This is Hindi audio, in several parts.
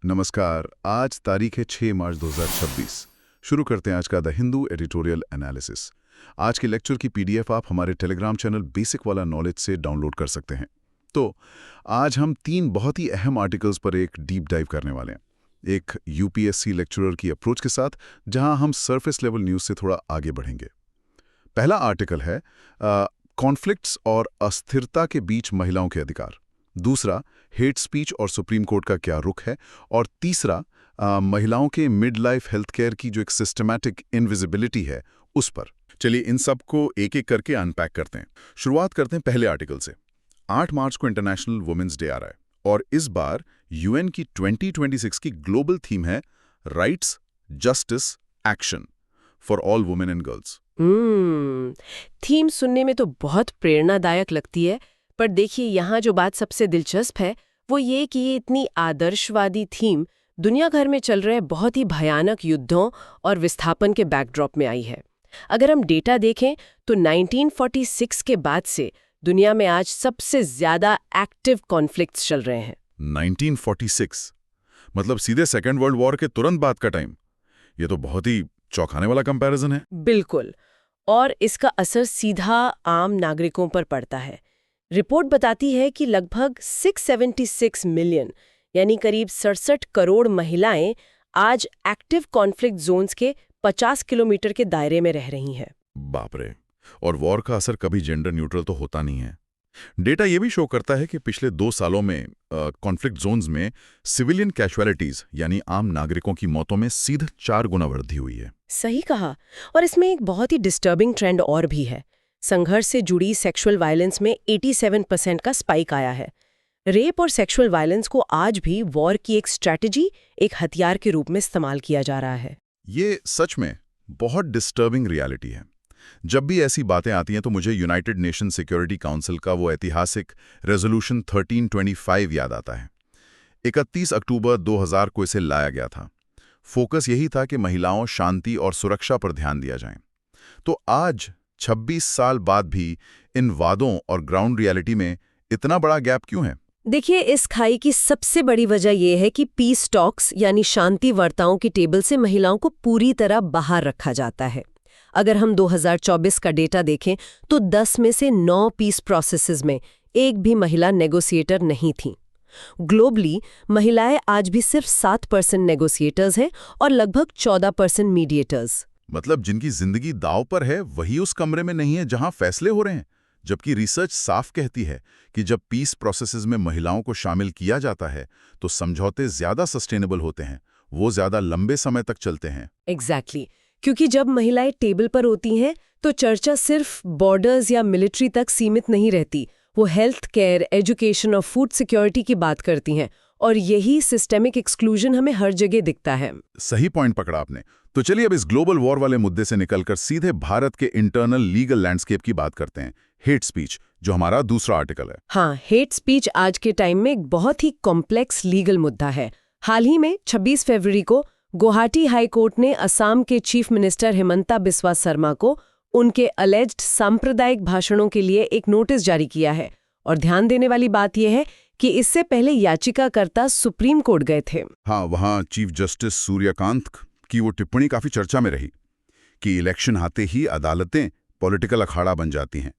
नमस्कार। आज तारीख है 6 मार्च 2026। शुरू करते हैं आज का द हिंदू एडिटोरियल एनालिसिस। आज के लेक्चर की पीडीएफ आप हमारे टेलीग्राम चैनल बेसिक वाला नॉलेज से डाउनलोड कर सकते हैं। तो आज हम 3 बहुत ही अहम आर्टिकल्स पर एक डीप डाइव करने वाले हैं। एक यूपीएससी लेक्चरर की अप्रोच के साथ, जहां हम सरफेस लेवल न्यूज से थोड़ा आगे बढ़ेंगे। पहला आर्टिकल है कॉन्फ्लिक्ट्स और अस्थिरता के बीच महिलाओं के अधिकार। दूसरा, हेट स्पीच और सुप्रीम कोर्ट का क्या रुख है। और तीसरा, महिलाओं के मिड लाइफ हेल्थ केयर की जो एक सिस्टमैटिक इनविजिबिलिटी है उस पर। चलिए इन सब को एक एक करके अनपैक करते हैं। शुरुआत करते हैं पहले आर्टिकल से। 8 मार्च को इंटरनेशनल वुमेन्स डे आ रहा है और इस बार यूएन की 2026 की ग्लोबल थीम है rights, justice, action for all women and girls. Theme सुनने में तो बहुत प्रेरणादायक लगती है, पर देखिए यहाँ जो बात सबसे दिलचस्प है वो ये कि ये इतनी आदर्शवादी थीम दुनिया भर में चल रहे बहुत ही भयानक युद्धों और विस्थापन के बैकड्रॉप में आई है। अगर हम डेटा देखें तो 1946 के बाद से दुनिया में आज सबसे ज्यादा एक्टिव कॉन्फ्लिक्ट्स चल रहे हैं। 1946 मतलब सीधे सेकेंड वर्ल्ड वॉर के तुरंत बाद का टाइम। ये तो बहुत ही चौंकाने वाला कंपैरिजन है। बिल्कुल, और इसका असर सीधा आम नागरिकों पर पड़ता है। रिपोर्ट बताती है कि लगभग 676 मिलियन यानी करीब 67 करोड़ महिलाएं आज एक्टिव कॉन्फ्लिक्ट जोन्स के 50 किलोमीटर के दायरे में रह रही हैं। बाप रे। और वॉर का असर कभी जेंडर न्यूट्रल तो होता नहीं है। डेटा ये भी शो करता है कि पिछले 2 सालों में कॉन्फ्लिक्ट जोन्स में सिविलियन कैजुअलिटीज यानी आम नागरिकों की मौतों में सीधे 4 गुना वृद्धि हुई है। सही कहा। और इसमें एक बहुत ही डिस्टर्बिंग ट्रेंड और भी है। संघर्ष से जुड़ी सेक्सुअल वायलेंस में 87% का स्पाइक आया है। रेप और सेक्सुअल वायलेंस को आज भी वॉर की एक स्ट्रैटेजी, एक हथियार के रूप में इस्तेमाल किया जा रहा है। ये सच में बहुत डिस्टर्बिंग रियलिटी है। जब भी ऐसी बातें आती हैं तो मुझे यूनाइटेड नेशन सिक्योरिटी काउंसिल का वो ऐतिहासिक रेजोल्यूशन 1325 याद आता है। 31 अक्टूबर 2000 को इसे लाया गया था। फोकस यही था कि महिलाओं, शांति और सुरक्षा पर ध्यान दिया जाए। तो आज 26 साल बाद भी इन वादों और ग्राउंड रियलिटी में इतना बड़ा गैप क्यों है? देखिए, इस खाई की सबसे बड़ी वजह यह है कि पीस टॉक्स यानी शांति वार्ताओं की टेबल से महिलाओं को पूरी तरह बाहर रखा जाता है। अगर हम 2024 का डेटा देखें तो 10 में से 9 पीस प्रोसेसेस में एक भी महिला नेगोशिएटर नहीं थी। ग्लोबली महिलाएं आज भी सिर्फ 7% नेगोशिएटर्स हैं और लगभग 14% मीडिएटर्स। मतलब जिनकी जिंदगी दांव पर है वही उस कमरे में नहीं है जहां फैसले हो रहे हैं। जबकि रिसर्च साफ कहती है कि जब पीस प्रोसेसेस में महिलाओं को शामिल किया जाता है तो समझौते ज्यादा सस्टेनेबल होते हैं, वो ज्यादा लंबे समय तक चलते हैं। एग्जैक्टली, क्योंकि जब महिलाएं टेबल पर होती हैं तो चर्चा सिर्फ बॉर्डर्स या मिलिट्री तक सीमित नहीं रहती। वो हेल्थ केयर, एजुकेशन और फूड सिक्योरिटी की बात करती हैं, और यही सिस्टेमिक एक्सक्लूजन हमें हर जगह दिखता है। सही पॉइंट पकड़ा आपने। तो चलिए अब इस ग्लोबल वॉर वाले मुद्दे से निकलकर सीधे भारत के इंटरनल लीगल लैंडस्केप की बात करते हैं। हेट स्पीच, जो हमारा दूसरा आर्टिकल है। हाँ, हेट स्पीच आज के टाइम में एक बहुत ही कॉम्प्लेक्स लीगल मुद्दा है। हाल ही में 26 फरवरी को गुवाहाटी हाई कोर्ट ने असम के चीफ मिनिस्टर हिमंता बिस्वा शर्मा को उनके अलेज्ड सांप्रदायिक भाषणों के लिए एक नोटिस जारी किया है। और ध्यान देने वाली बात यह है कि इससे पहले याचिकाकर्ता सुप्रीम कोर्ट गए थे। हाँ, वहाँ चीफ जस्टिस सूर्यकांत की वो टिप्पणी काफी चर्चा में रही कि इलेक्शन आते ही अदालतें पॉलिटिकल अखाड़ा बन जाती हैं।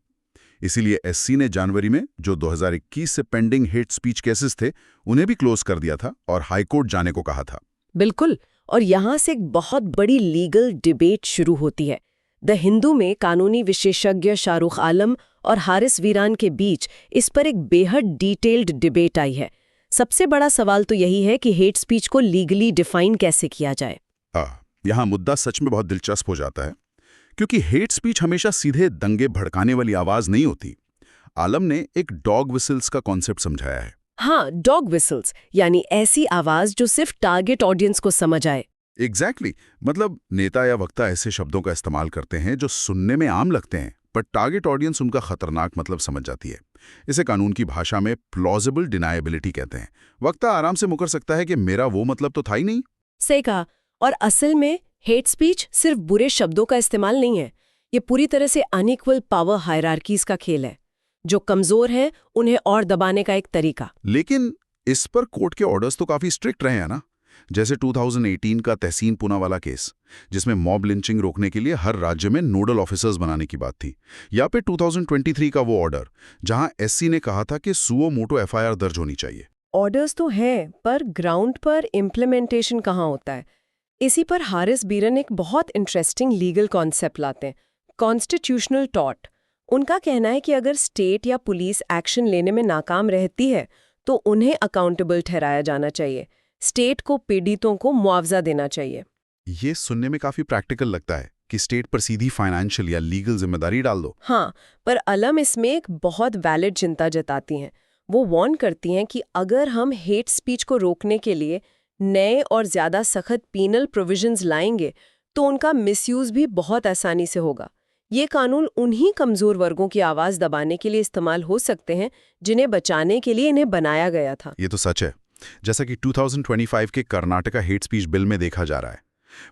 इसीलिए एससी ने जनवरी में जो 2021 से पेंडिंग हेट स्पीच केसेस थे उन्हें भी क्लोज कर दिया था और हाईकोर्ट जाने को कहा था। बिल्कुल, और यहाँ से एक बहुत बड़ी लीगल डिबेट शुरू होती है। द हिंदू में कानूनी विशेषज्ञ शाहरुख आलम और हारिस वीरान के बीच इस पर एक बेहद डिटेल्ड डिबेट आई है। सबसे बड़ा सवाल तो यही है कि हेट स्पीच को लीगली डिफाइन कैसे किया जाए। यहाँ मुद्दा सच में बहुत दिलचस्प हो जाता है, क्योंकि हेट स्पीच हमेशा सीधे दंगे भड़काने वाली आवाज नहीं होती। आलम ने एक डॉग विसल्स का कॉन्सेप्ट समझाया है। हाँ, डॉग विसल्स यानी ऐसी आवाज जो सिर्फ टारगेट ऑडियंस को समझ आए। एग्जैक्टली, मतलब नेता या वक्ता ऐसे शब्दों का इस्तेमाल करते हैं जो सुनने में आम लगते हैं पर टारगेट ऑडियंस उनका खतरनाक मतलब समझ जाती है। इसे कानून की भाषा में प्लॉजिबल डिनायबिलिटी कहते हैं। वक्ता आराम से मुकर सकता है कि मेरा वो मतलब तो था ही नहीं। सही कहा। और असल में हेट स्पीच सिर्फ बुरे शब्दों का इस्तेमाल नहीं है, ये पूरी तरह से अनइक्वल पावर हायरार्कीज का खेल है। जो कमजोर हैं उन्हें और दबाने का एक तरीका। लेकिन इस पर कोर्ट के ऑर्डर्स तो काफी स्ट्रिक्ट रहे हैं ना। जैसे 2018 का तहसीन पूनावाला केस, जिसमें मॉब लिंचिंग रोकने के लिए हर राज्य में नोडल ऑफिसर्स बनाने की बात थी, या फिर 2023 का वो ऑर्डर जहां एससी ने कहा था कि सुओ मोटो एफआईआर दर्ज होनी चाहिए। ऑर्डर्स तो हैं, पर ग्राउंड पर इम्प्लीमेंटेशन कहाँ होता है? इसी पर हारिस बीरन एक बहुत इंटरेस्टिंग लीगल कॉन्सेप्ट लाते हैं, कॉन्स्टिट्यूशनल टॉर्ट। उनका कहना है कि अगर स्टेट या पुलिस एक्शन लेने में नाकाम रहती है तो उन्हें अकाउंटेबल ठहराया जाना चाहिए। स्टेट को पीड़ितों को मुआवजा देना चाहिए। ये सुनने में काफी प्रैक्टिकल लगता है कि स्टेट पर सीधी फाइनेंशियल या लीगल जिम्मेदारी डाल दो। हाँ, पर अलम इसमें एक बहुत वैलिड चिंता जताती हैं। वो वार्न करती हैं कि अगर हम हेट स्पीच को रोकने के लिए नए और ज़्यादा सख्त पीनल प्रोविजंस लाएंगे तो उनका मिसयूज भी बहुत आसानी से होगा। ये कानून उन्हीं कमज़ोर वर्गों की आवाज़ दबाने के लिए इस्तेमाल हो सकते हैं जिन्हें बचाने के लिए इन्हें बनाया गया था। ये तो सच है, जैसा कि 2025 के कर्नाटका हेट स्पीच बिल में देखा जा रहा है।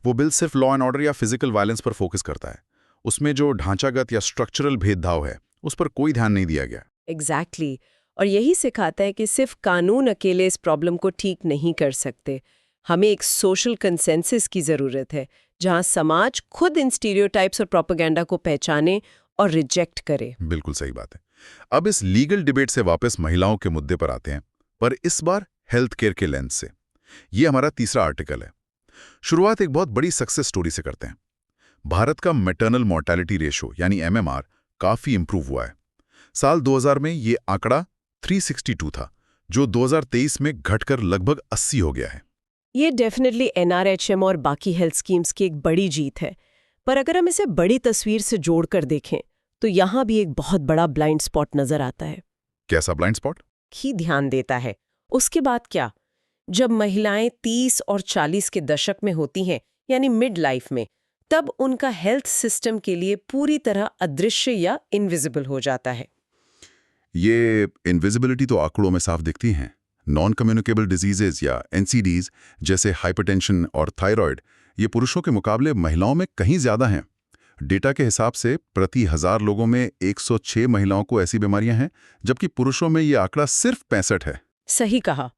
वो बिल सिर्फ लॉ एंड ऑर्डर या फिजिकल वायलेंस पर फोकस करता है। उसमें जो ढांचागत या स्ट्रक्चरल भेदभाव है उस पर कोई ध्यान नहीं दिया गया। एग्जैक्टली और यही सिखाता है कि सिर्फ कानून अकेले इस प्रॉब्लम को ठीक नहीं कर सकते। हमें एक सोशल कंसेंसस की ज़रूरत है जहां समाज खुद इन स्टीरियोटाइप्स और प्रोपेगेंडा को पहचाने और रिजेक्ट करे। बिल्कुल सही बात है। अब इस लीगल डिबेट से वापस महिलाओं के मुद्दे पर आते हैं, पर इस बार हेल्थ केयर के लेंस से। ये हमारा तीसरा आर्टिकल है। शुरुआत एक बहुत बड़ी सक्सेस स्टोरी से करते हैं। भारत का मैटरनल मोर्टेलिटी रेशो यानी एमएमआर काफी इंप्रूव हुआ है। साल 2000 में ये आंकड़ा 362 था, जो 2023 में घटकर लगभग 80 हो गया है। ये डेफिनेटली एनआरएचएम और बाकी हेल्थ स्कीम्स की एक बड़ी जीत है। पर अगर हम इसे बड़ी तस्वीर से जोड़कर देखें तो यहाँ भी एक बहुत बड़ा ब्लाइंड स्पॉट नजर आता है। कैसा ब्लाइंड स्पॉट? ही ध्यान देता है। उसके बाद क्या? जब महिलाएं 30 और 40 के दशक में होती हैं, यानी मिड लाइफ में, तब उनका हेल्थ सिस्टम के लिए पूरी तरह अदृश्य या इनविजिबल हो जाता है। ये इनविजिबिलिटी तो आंकड़ों में साफ दिखती हैं। नॉन कम्युनिकेबल डिजीजेज या एनसीडीज जैसे हाइपरटेंशन और थायराइड, ये पुरुषों के मुकाबले महिलाओं में कहीं ज्यादा हैं। डेटा के हिसाब से प्रति 1000 लोगों में 106 महिलाओं को ऐसी बीमारियां हैं, जबकि पुरुषों में ये आंकड़ा सिर्फ 65 है। सही कहा।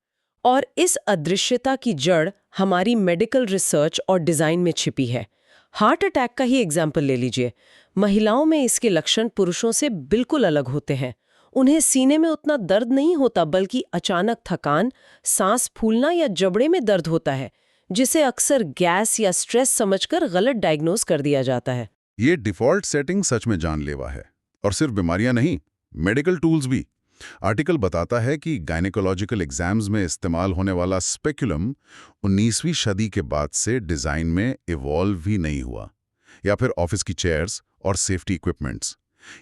और इस अदृश्यता की जड़ हमारी मेडिकल रिसर्च और डिजाइन में छिपी है। हार्ट अटैक का ही एग्जाम्पल ले लीजिए। महिलाओं में इसके लक्षण पुरुषों से बिल्कुल अलग होते हैं। उन्हें सीने में उतना दर्द नहीं होता, बल्कि अचानक थकान, सांस फूलना या जबड़े में दर्द होता है, जिसे अक्सर गैस या स्ट्रेस समझकर गलत डायग्नोज कर दिया जाता है। ये डिफ़ॉल्ट सेटिंग सच में जानलेवा है। और सिर्फ बीमारियां नहीं, मेडिकल टूल्स भी। आर्टिकल बताता है कि गायनेकोलॉजिकल एग्जाम्स में इस्तेमाल होने वाला स्पेकुलम 19वीं सदी के बाद से डिज़ाइन में इवॉल्व ही नहीं हुआ। या फिर ऑफिस की चेयर्स और सेफ्टी इक्विपमेंट्स,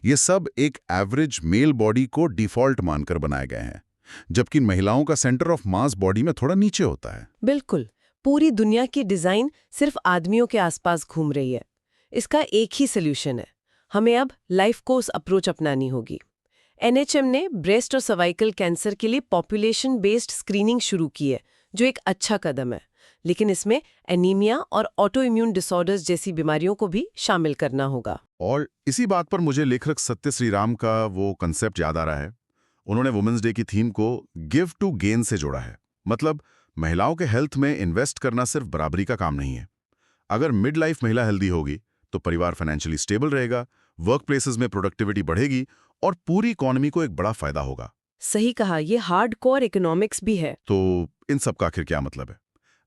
ये सब एक एवरेज मेल बॉडी को डिफ़ॉल्ट मानकर बनाए गए हैं, जबकि महिलाओं का सेंटर ऑफ मास बॉडी में थोड़ा नीचे होता है। बिल्कुल, पूरी दुनिया की डिजाइन सिर्फ आदमियों के आसपास घूम रही है। इसका एक ही सोल्यूशन है, हमें अब लाइफ कोर्स अप्रोच अपनानी होगी। एनएचएम ने ब्रेस्ट और सर्वाइकल कैंसर के लिए पॉपुलेशन बेस्ड स्क्रीनिंग शुरू की है, जो एक अच्छा कदम है, लेकिन इसमें एनीमिया और ऑटो इम्यून डिसऑर्डर्स जैसी बीमारियों को भी शामिल करना होगा। और इसी बात पर मुझे लेखक सत्य श्रीराम का वो कंसेप्ट याद आ रहा है। उन्होंने वुमेन्स डे की थीम को गिव टू गेन से जोड़ा है। मतलब महिलाओं के हेल्थ में इन्वेस्ट करना सिर्फ बराबरी का काम नहीं है। अगर मिड लाइफ महिला हेल्दी होगी तो परिवार फाइनेंशियली स्टेबल रहेगा, वर्क प्लेसेस में प्रोडक्टिविटी बढ़ेगी और पूरी इकोनॉमी को एक बड़ा फायदा होगा। सही कहा, ये हार्डकोर इकोनॉमिक्स भी है। तो इन सब का आखिर क्या मतलब है?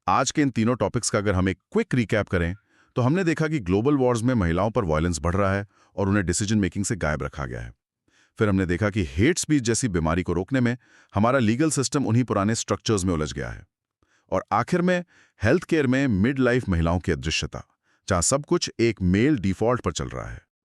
आज के इन तीनों टॉपिक्स का अगर हम एक क्विक रिकैप करें तो हमने देखा कि ग्लोबल वॉर्स में महिलाओं पर वायलेंस बढ़ रहा है और उन्हें डिसीजन मेकिंग से गायब रखा गया है। फिर हमने देखा कि हेट स्पीच जैसी बीमारी को रोकने में हमारा लीगल सिस्टम उन्हीं पुराने स्ट्रक्चर्स में उलझ गया है। और आखिर में हेल्थ केयर में मिड लाइफ महिलाओं की अदृश्यता, जहां सब कुछ एक मेल डिफॉल्ट पर चल रहा है।